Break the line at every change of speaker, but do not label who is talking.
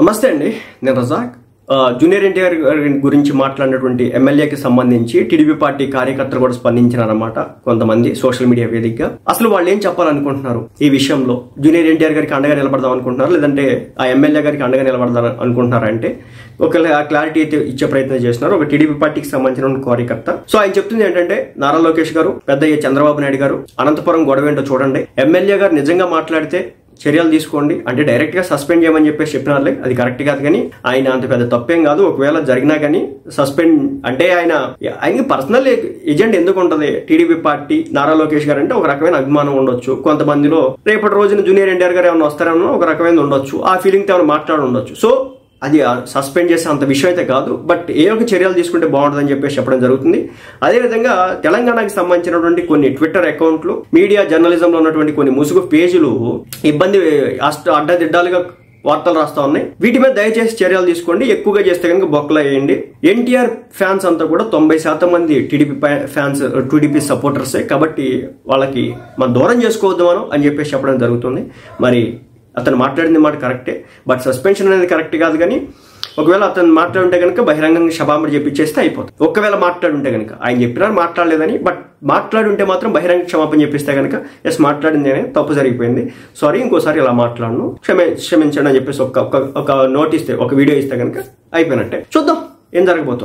నమస్తే అండి, నేను రజాక్. జూనియర్ ఎన్టీఆర్ గురించి మాట్లాడినటువంటి ఎమ్మెల్యేకి సంబంధించి టీడీపీ పార్టీ కార్యకర్తలు కూడా స్పందించినారన్నమాట. కొంతమంది సోషల్ మీడియా వేదికగా అసలు వాళ్ళు ఏం చెప్పాలనుకుంటున్నారు ఈ విషయంలో? జూనియర్ ఎన్టీఆర్ గారికి అండగా నిలబడదాం అనుకుంటున్నారు, లేదంటే ఆ ఎమ్మెల్యే గారికి అండగా నిలబడదాం అనుకుంటున్నారా అంటే ఒక క్లారిటీ అయితే ఇచ్చే ప్రయత్నం చేస్తున్నారు ఒక టీడీపీ పార్టీకి సంబంధించిన కార్యకర్త. సో ఆయన చెప్తుంది ఏంటంటే, నారా లోకేష్ గారు, పెద్దయ్య చంద్రబాబు నాయుడు గారు, అనంతపురం గొడవ ఏంటో చూడండి, ఎమ్మెల్యే గారు నిజంగా మాట్లాడితే చర్యలు తీసుకోండి అంటే డైరెక్ట్ గా సస్పెండ్ చేయమని చెప్పేసి చెప్పినారులే. అది కరెక్ట్ కాదు, కానీ ఆయన అంత పెద్ద తప్పేం కాదు. ఒకవేళ జరిగినా కానీ సస్పెండ్ అంటే ఆయన పర్సనల్ ఏజెంట్ ఎందుకు ఉంటది? టీడీపీ పార్టీ నారా లోకేష్ గారు అంటే ఒక రకమైన అభిమానం ఉండొచ్చు కొంతమందిలో. రేపటి రోజున జూనియర్ ఎన్టీఆర్ గారు ఏమైనా వస్తారనో ఒక రకమైన ఉండొచ్చు, ఆ ఫీలింగ్ తో ఏమైనా మాట్లాడి ఉండొచ్చు. సో అది సస్పెండ్ చేసే అంత విషయం అయితే కాదు, బట్ ఏ ఒక చర్యలు తీసుకుంటే బాగుంటుందని చెప్పేసి చెప్పడం జరుగుతుంది. అదేవిధంగా తెలంగాణకి సంబంధించినటువంటి కొన్ని ట్విట్టర్ అకౌంట్లు, మీడియా జర్నలిజంలో ఉన్నటువంటి కొన్ని ముసుగు పేజీలు ఇబ్బంది అడ్డదిడ్డాలుగా వార్తలు రాస్తా ఉన్నాయి. వీటి మీద దయచేసి చర్యలు తీసుకోండి. ఎక్కువగా చేస్తే కనుక బొక్కలు వేయండి. ఎన్టీఆర్ ఫ్యాన్స్ అంతా కూడా 90% మంది టీడీపీ ఫ్యాన్స్, టీడీపీ సపోర్టర్సే. కాబట్టి వాళ్ళకి మనం దూరం చేసుకోవద్దు మనం అని చెప్పేసి చెప్పడం జరుగుతుంది. మరి అతను మాట్లాడింది మాట కరెక్టే, బట్ సస్పెన్షన్ అనేది కరెక్ట్ కాదు. కానీ ఒకవేళ అతను మాట్లాడుంటే కనుక బహిరంగంగా క్షమాపణ చెప్పిచ్చేస్తే అయిపోతుంది. ఒకవేళ మాట్లాడుంటే కనుక, ఆయన చెప్పినారు మాట్లాడలేదని, బట్ మాట్లాడుంటే మాత్రం బహిరంగ క్షమాపణ చెప్పిస్తే కనుక ఎస్ మాట్లాడింది అనే తప్పు జరిగిపోయింది, సారీ ఇంకోసారి ఇలా మాట్లాడను, క్షమించండి అని చెప్పేసి ఒక నోట్ ఇస్తే, ఒక వీడియో ఇస్తే కనుక అయిపోయినట్టే. చూద్దాం ఏం జరగబోతుంది.